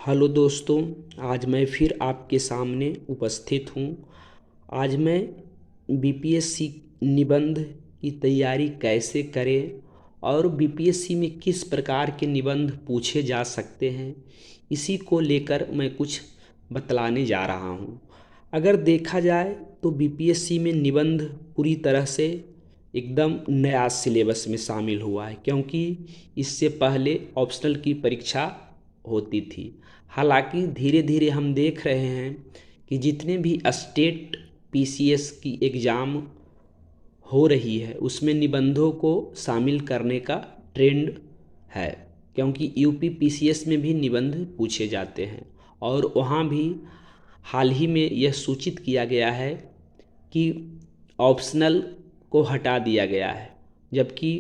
Hello दोस्तों, आज मैं फिर आपके सामने उपस्थित हूँ। आज मैं बीपीएससी निबंध की तैयारी कैसे करें और बीपीएससी में किस प्रकार के निबंध पूछे जा सकते हैं, इसी को लेकर मैं कुछ बतलाने जा रहा हूँ। अगर देखा जाए तो बीपीएससी में निबंध पूरी तरह से एकदम नया सिलेबस में शामिल हुआ है, क्योंकि इससे पहले ऑप्शनल की परीक्षा होती थी। हालांकि धीरे धीरे हम देख रहे हैं कि जितने भी स्टेट पीसीएस की एग्ज़ाम हो रही है उसमें निबंधों को शामिल करने का ट्रेंड है, क्योंकि यूपी पीसीएस में भी निबंध पूछे जाते हैं और वहाँ भी हाल ही में यह सूचित किया गया है कि ऑप्शनल को हटा दिया गया है। जबकि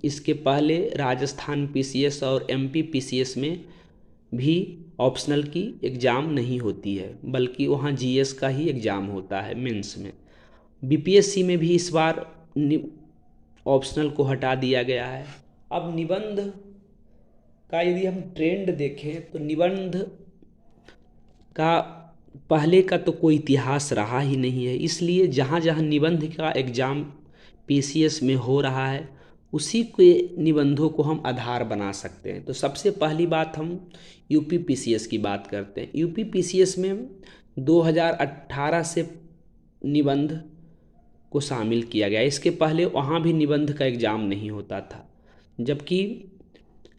इसके पहले राजस्थान पीसीएस और एमपी पीसीएस में भी ऑप्शनल की एग्ज़ाम नहीं होती है, बल्कि वहाँ जीएस का ही एग्ज़ाम होता है मेंस में। बीपीएससी में भी इस बार ऑप्शनल को हटा दिया गया है। अब निबंध का यदि हम ट्रेंड देखें तो निबंध का पहले का तो कोई इतिहास रहा ही नहीं है, इसलिए जहाँ जहाँ निबंध का एग्ज़ाम पीसीएस में हो रहा है उसी के निबंधों को हम आधार बना सकते हैं। तो सबसे पहली बात हम यूपी पीसीएस की बात करते हैं। यूपी पीसीएस में 2018 से निबंध को शामिल किया गया। इसके पहले वहाँ भी निबंध का एग्ज़ाम नहीं होता था, जबकि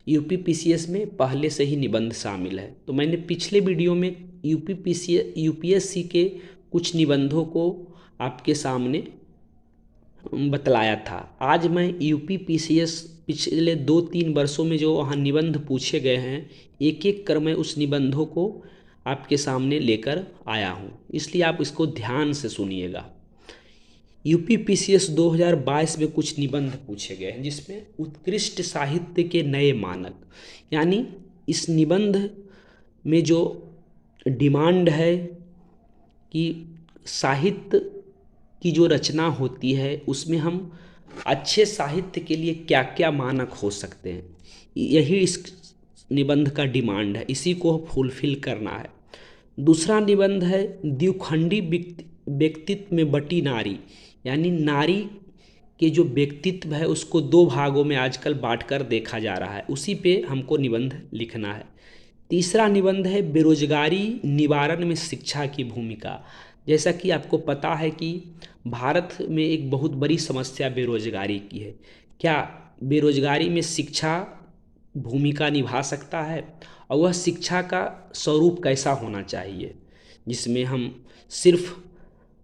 यूपी पीसीएस में पहले से ही निबंध शामिल है। तो मैंने पिछले वीडियो में यूपीएससी के कुछ निबंधों को आपके सामने बतलाया था। आज मैं यूपी पीसीएस पिछले 2-3 वर्षों में जो वहाँ निबंध पूछे गए हैं, एक एक कर मैं उस निबंधों को आपके सामने लेकर आया हूँ, इसलिए आप इसको ध्यान से सुनिएगा। यूपी पीसीएस 2022 में कुछ निबंध पूछे गए हैं, जिसमें उत्कृष्ट साहित्य के नए मानक, यानी इस निबंध में जो डिमांड है कि साहित्य की जो रचना होती है उसमें हम अच्छे साहित्य के लिए क्या क्या मानक हो सकते हैं, यही इस निबंध का डिमांड है, इसी को फुलफिल करना है। दूसरा निबंध है द्विखंडी व्यक्तित्व में बटी नारी, यानी नारी के जो व्यक्तित्व है उसको 2 भागों में आजकल बांटकर देखा जा रहा है, उसी पे हमको निबंध लिखना है। तीसरा निबंध है बेरोजगारी निवारण में शिक्षा की भूमिका। जैसा कि आपको पता है कि भारत में एक बहुत बड़ी समस्या बेरोजगारी की है। क्या बेरोजगारी में शिक्षा भूमिका निभा सकता है, और वह शिक्षा का स्वरूप कैसा होना चाहिए, जिसमें हम सिर्फ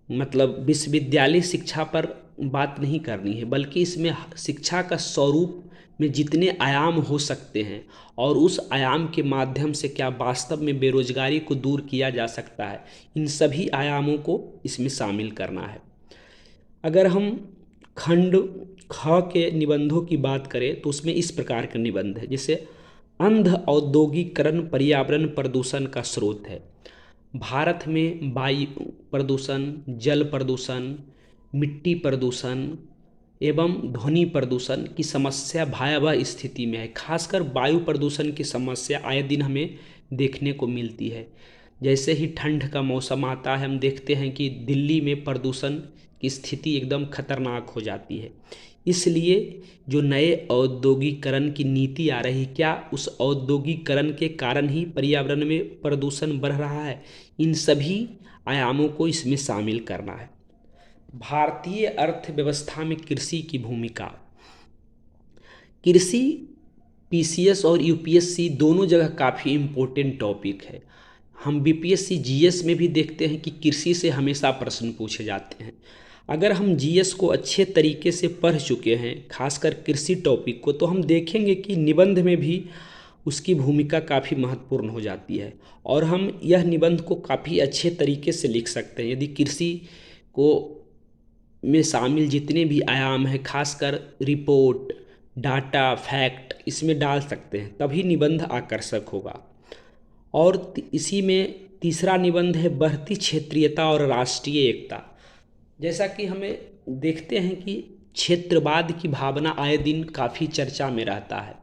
विश्वविद्यालय शिक्षा पर बात नहीं करनी है, बल्कि इसमें शिक्षा का स्वरूप में जितने आयाम हो सकते हैं और उस आयाम के माध्यम से क्या वास्तव में बेरोजगारी को दूर किया जा सकता है, इन सभी आयामों को इसमें शामिल करना है। अगर हम खंड ख के निबंधों की बात करें तो उसमें इस प्रकार के निबंध है, जैसे अंध औद्योगिकरण पर्यावरण प्रदूषण का स्रोत है। भारत में वायु प्रदूषण, जल प्रदूषण, मिट्टी प्रदूषण एवं ध्वनि प्रदूषण की समस्या भयावह स्थिति में है। खासकर वायु प्रदूषण की समस्या आए दिन हमें देखने को मिलती है। जैसे ही ठंड का मौसम आता है हम देखते हैं कि दिल्ली में प्रदूषण की स्थिति एकदम खतरनाक हो जाती है। इसलिए जो नए औद्योगिकरण की नीति आ रही, क्या उस औद्योगिकरण के कारण ही पर्यावरण में प्रदूषण बढ़ रहा है, इन सभी आयामों को इसमें शामिल करना है। भारतीय अर्थव्यवस्था में कृषि की भूमिका। कृषि पीसीएस और यूपीएससी दोनों जगह काफ़ी इम्पोर्टेंट टॉपिक है। हम बीपीएससी जीएस में भी देखते हैं कि कृषि से हमेशा प्रश्न पूछे जाते हैं। अगर हम जीएस को अच्छे तरीके से पढ़ चुके हैं, खासकर कृषि टॉपिक को, तो हम देखेंगे कि निबंध में भी उसकी भूमिका काफ़ी महत्वपूर्ण हो जाती है और हम यह निबंध को काफ़ी अच्छे तरीके से लिख सकते हैं। यदि कृषि को में शामिल जितने भी आयाम हैं, खासकर रिपोर्ट, डाटा, फैक्ट, इसमें डाल सकते हैं, तभी निबंध आकर्षक होगा। और इसी में तीसरा निबंध है बढ़ती क्षेत्रीयता और राष्ट्रीय एकता। जैसा कि हमें देखते हैं कि क्षेत्रवाद की भावना आए दिन काफ़ी चर्चा में रहता है।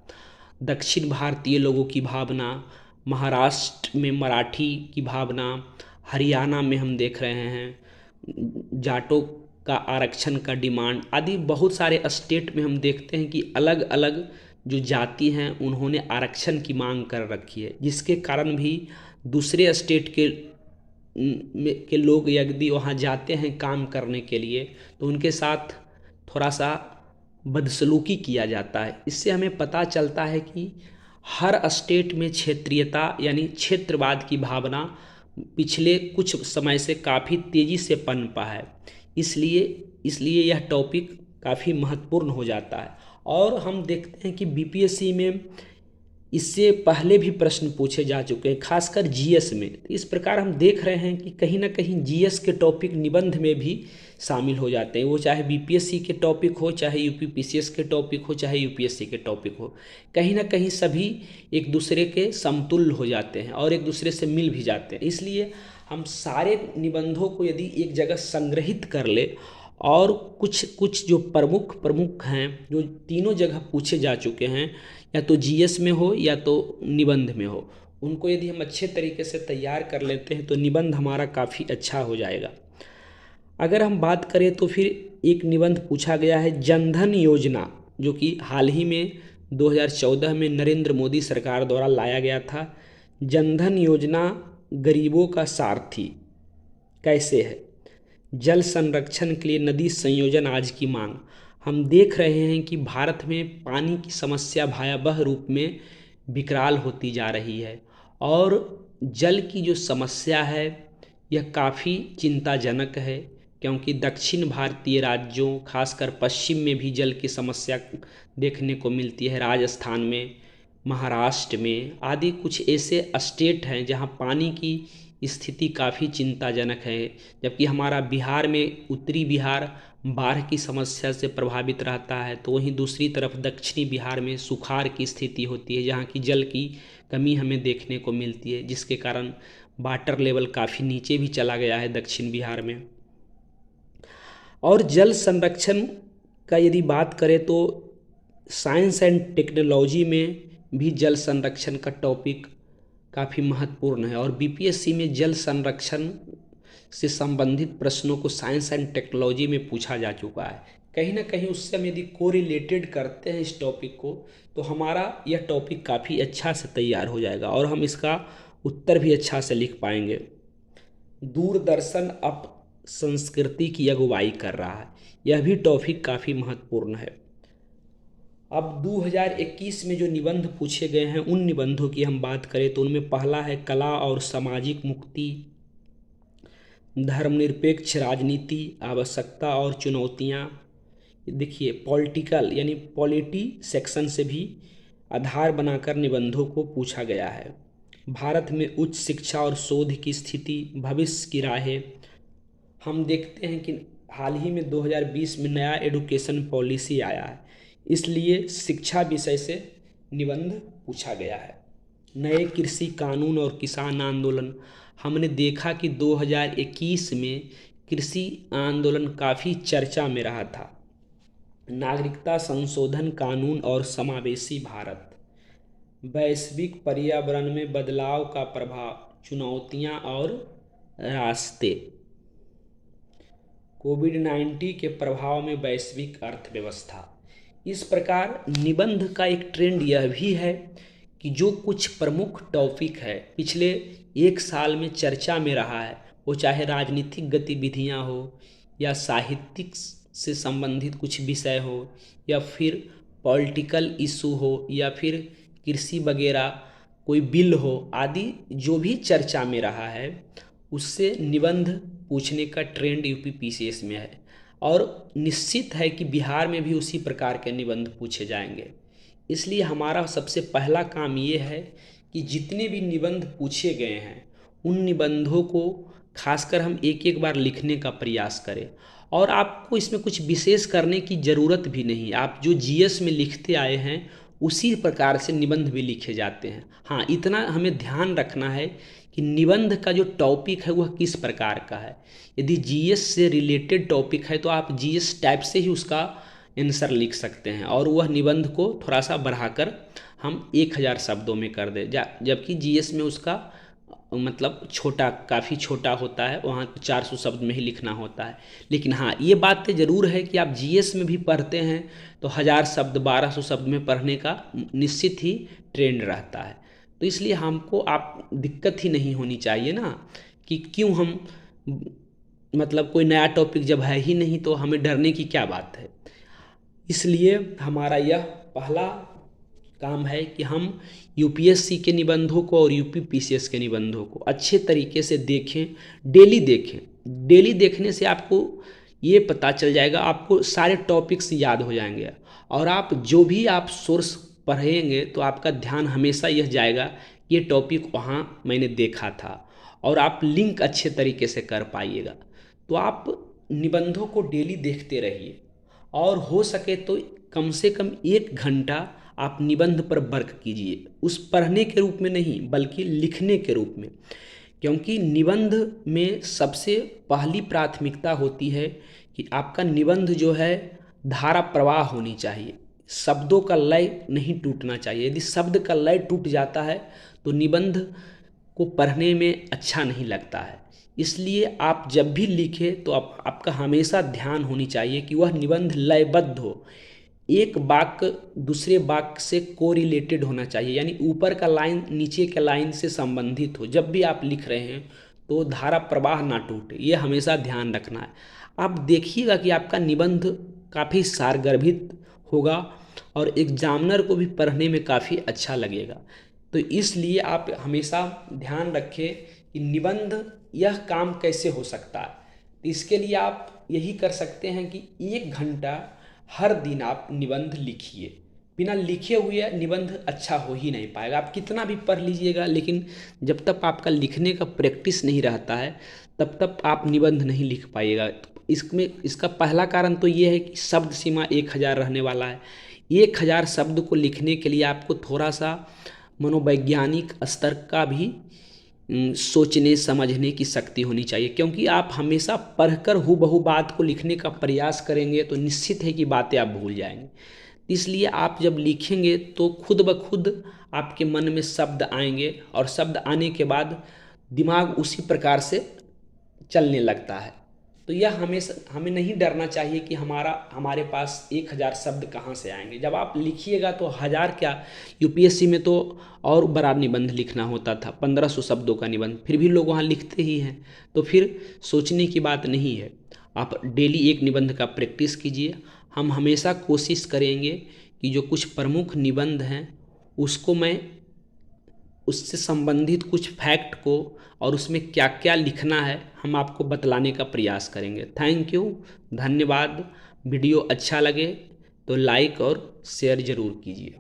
दक्षिण भारतीय लोगों की भावना, महाराष्ट्र में मराठी की भावना, हरियाणा में हम देख रहे हैं जाटों का आरक्षण का डिमांड आदि बहुत सारे स्टेट में हम देखते हैं कि अलग अलग जो जाति हैं उन्होंने आरक्षण की मांग कर रखी है, जिसके कारण भी दूसरे स्टेट के लोग यदि वहाँ जाते हैं काम करने के लिए तो उनके साथ थोड़ा सा बदसलूकी किया जाता है। इससे हमें पता चलता है कि हर स्टेट में क्षेत्रीयता यानी क्षेत्रवाद की भावना पिछले कुछ समय से काफ़ी तेज़ी से पनपा है। इसलिए यह टॉपिक काफ़ी महत्वपूर्ण हो जाता है। और हम देखते हैं कि बीपीएससी में इससे पहले भी प्रश्न पूछे जा चुके हैं, खासकर जीएस में। इस प्रकार हम देख रहे हैं कि कहीं ना कहीं जीएस के टॉपिक निबंध में भी शामिल हो जाते हैं, वो चाहे बीपीएससी के टॉपिक हो, चाहे यूपीपीसीएस के टॉपिक हो, चाहे यूपीएससी के टॉपिक हो। कहीं ना कहीं सभी एक दूसरे के समतुल्य हो जाते हैं और एक दूसरे से मिल भी जाते हैं। इसलिए हम सारे निबंधों को यदि एक जगह संग्रहित कर ले और कुछ जो प्रमुख हैं जो तीनों जगह पूछे जा चुके हैं, या तो जीएस में हो या तो निबंध में हो, उनको यदि हम अच्छे तरीके से तैयार कर लेते हैं तो निबंध हमारा काफ़ी अच्छा हो जाएगा। अगर हम बात करें तो फिर एक निबंध पूछा गया है जनधन योजना, जो कि हाल ही में 2014 में नरेंद्र मोदी सरकार द्वारा लाया गया था। जनधन योजना गरीबों का सारथी कैसे है? जल संरक्षण के लिए नदी संयोजन आज की मांग। हम देख रहे हैं कि भारत में पानी की समस्या भयावह रूप में विकराल होती जा रही है और जल की जो समस्या है यह काफ़ी चिंताजनक है, क्योंकि दक्षिण भारतीय राज्यों खासकर पश्चिम में भी जल की समस्या देखने को मिलती है। राजस्थान में, महाराष्ट्र में आदि कुछ ऐसे स्टेट हैं जहां पानी की स्थिति काफ़ी चिंताजनक है, जबकि हमारा बिहार में उत्तरी बिहार बाढ़ की समस्या से प्रभावित रहता है, तो वहीं दूसरी तरफ दक्षिणी बिहार में सुखाड़ की स्थिति होती है, जहाँ की जल की कमी हमें देखने को मिलती है, जिसके कारण वाटर लेवल काफ़ी नीचे भी चला गया है दक्षिण बिहार में। और जल संरक्षण का यदि बात करें तो साइंस एंड टेक्नोलॉजी में भी जल संरक्षण का टॉपिक काफ़ी महत्वपूर्ण है और बीपीएससी में जल संरक्षण से संबंधित प्रश्नों को साइंस एंड टेक्नोलॉजी में पूछा जा चुका है। कहीं ना कहीं उससे हम यदि कोरिलेटेड करते हैं इस टॉपिक को तो हमारा यह टॉपिक काफ़ी अच्छा से तैयार हो जाएगा और हम इसका उत्तर भी अच्छा से लिख पाएंगे। दूरदर्शन अब संस्कृति की अगुवाई कर रहा है, यह भी टॉपिक काफ़ी महत्वपूर्ण है। अब 2021 में जो निबंध पूछे गए हैं उन निबंधों की हम बात करें तो उनमें पहला है कला और सामाजिक मुक्ति, धर्मनिरपेक्ष राजनीति, आवश्यकता और चुनौतियाँ। देखिए पॉलिटिकल यानी पॉलिटी सेक्शन से भी आधार बनाकर निबंधों को पूछा गया है। भारत में उच्च शिक्षा और शोध की स्थिति, भविष्य की राहें। हम देखते हैं कि हाल ही में 2020 में नया एजुकेशन पॉलिसी आया है, इसलिए शिक्षा विषय से निबंध पूछा गया है। नए कृषि कानून और किसान आंदोलन। हमने देखा कि 2021 में कृषि आंदोलन काफ़ी चर्चा में रहा था। नागरिकता संशोधन कानून और समावेशी भारत। वैश्विक पर्यावरण में बदलाव का प्रभाव, चुनौतियां और रास्ते। कोविड-19 के प्रभाव में वैश्विक अर्थव्यवस्था। इस प्रकार निबंध का एक ट्रेंड यह भी है कि जो कुछ प्रमुख टॉपिक है पिछले एक साल में चर्चा में रहा है, वो चाहे राजनीतिक गतिविधियां हो या साहित्यिक से संबंधित कुछ विषय हो या फिर पॉलिटिकल इशू हो या फिर कृषि वगैरह कोई बिल हो आदि, जो भी चर्चा में रहा है उससे निबंध पूछने का ट्रेंड यूपीपीसीएस में है और निश्चित है कि बिहार में भी उसी प्रकार के निबंध पूछे जाएंगे। इसलिए हमारा सबसे पहला काम ये है कि जितने भी निबंध पूछे गए हैं उन निबंधों को खासकर हम एक एक बार लिखने का प्रयास करें और आपको इसमें कुछ विशेष करने की ज़रूरत भी नहीं। आप जो जीएस में लिखते आए हैं उसी प्रकार से निबंध भी लिखे जाते हैं। हाँ, इतना हमें ध्यान रखना है कि निबंध का जो टॉपिक है वह किस प्रकार का है। यदि जीएस से रिलेटेड टॉपिक है तो आप जीएस टाइप से ही उसका आंसर लिख सकते हैं और वह निबंध को थोड़ा सा बढ़ाकर हम 1000 शब्दों में कर दें, जबकि जीएस में उसका मतलब काफ़ी छोटा होता है, वहाँ 400 शब्द में ही लिखना होता है। लेकिन हाँ, ये बात तो ज़रूर है कि आप जीएस में भी पढ़ते हैं तो 1000 शब्द 1200 शब्द में पढ़ने का निश्चित ही ट्रेंड रहता है। तो इसलिए हमको आप दिक्कत ही नहीं होनी चाहिए ना, कि क्यों हम मतलब कोई नया टॉपिक जब है ही नहीं तो हमें डरने की क्या बात है। इसलिए हमारा यह पहला काम है कि हम यूपीएससी के निबंधों को और यूपी पीसीएस के निबंधों को अच्छे तरीके से देखें, डेली देखें। डेली देखने से आपको ये पता चल जाएगा, आपको सारे टॉपिक्स याद हो जाएंगे, और आप जो भी आप सोर्स पढ़ेंगे तो आपका ध्यान हमेशा यह जाएगा ये टॉपिक वहाँ मैंने देखा था, और आप लिंक अच्छे तरीके से कर पाइएगा। तो आप निबंधों को डेली देखते रहिए, और हो सके तो कम से कम 1 घंटा आप निबंध पर वर्क कीजिए, उस पढ़ने के रूप में नहीं बल्कि लिखने के रूप में। क्योंकि निबंध में सबसे पहली प्राथमिकता होती है कि आपका निबंध जो है धारा प्रवाह होनी चाहिए, शब्दों का लय नहीं टूटना चाहिए। यदि शब्द का लय टूट जाता है तो निबंध को पढ़ने में अच्छा नहीं लगता है। इसलिए आप जब भी लिखें तो आपका हमेशा ध्यान होनी चाहिए कि वह निबंध लयबद्ध हो, एक वाक्य दूसरे वाक्य से कोरिलेटेड होना चाहिए, यानी ऊपर का लाइन नीचे के लाइन से संबंधित हो। जब भी आप लिख रहे हैं तो धारा प्रवाह ना टूटे, ये हमेशा ध्यान रखना है। आप देखिएगा कि आपका निबंध काफ़ी सारगर्भित होगा और एग्जामिनर को भी पढ़ने में काफ़ी अच्छा लगेगा। तो इसलिए आप हमेशा ध्यान रखें कि निबंध यह काम कैसे हो सकता है। इसके लिए आप यही कर सकते हैं कि 1 घंटा हर दिन आप निबंध लिखिए। बिना लिखे हुए निबंध अच्छा हो ही नहीं पाएगा। आप कितना भी पढ़ लीजिएगा, लेकिन जब तक आपका लिखने का प्रैक्टिस नहीं रहता है तब तक आप निबंध नहीं लिख पाइएगा। इसका पहला कारण तो ये है कि शब्द सीमा 1000 रहने वाला है। 1000 शब्द को लिखने के लिए आपको थोड़ा सा मनोवैज्ञानिक स्तर का भी सोचने समझने की शक्ति होनी चाहिए, क्योंकि आप हमेशा पढ़कर हूबहू बात को लिखने का प्रयास करेंगे तो निश्चित है कि बातें आप भूल जाएंगे। इसलिए आप जब लिखेंगे तो खुद ब खुद आपके मन में शब्द आएंगे, और शब्द आने के बाद दिमाग उसी प्रकार से चलने लगता है। तो यह हमेशा हमें नहीं डरना चाहिए कि हमारे पास 1000 शब्द कहाँ से आएंगे। जब आप लिखिएगा तो 1000 क्या, यूपीएससी में तो और बड़ा निबंध लिखना होता था, 1500 शब्दों का निबंध, फिर भी लोग वहाँ लिखते ही हैं। तो फिर सोचने की बात नहीं है। आप डेली एक निबंध का प्रैक्टिस कीजिए। हम हमेशा कोशिश करेंगे कि जो कुछ प्रमुख निबंध हैं उसको मैं उससे संबंधित कुछ फैक्ट को और उसमें क्या क्या लिखना है हम आपको बतलाने का प्रयास करेंगे। थैंक यू, धन्यवाद। वीडियो अच्छा लगे तो लाइक और शेयर ज़रूर कीजिए।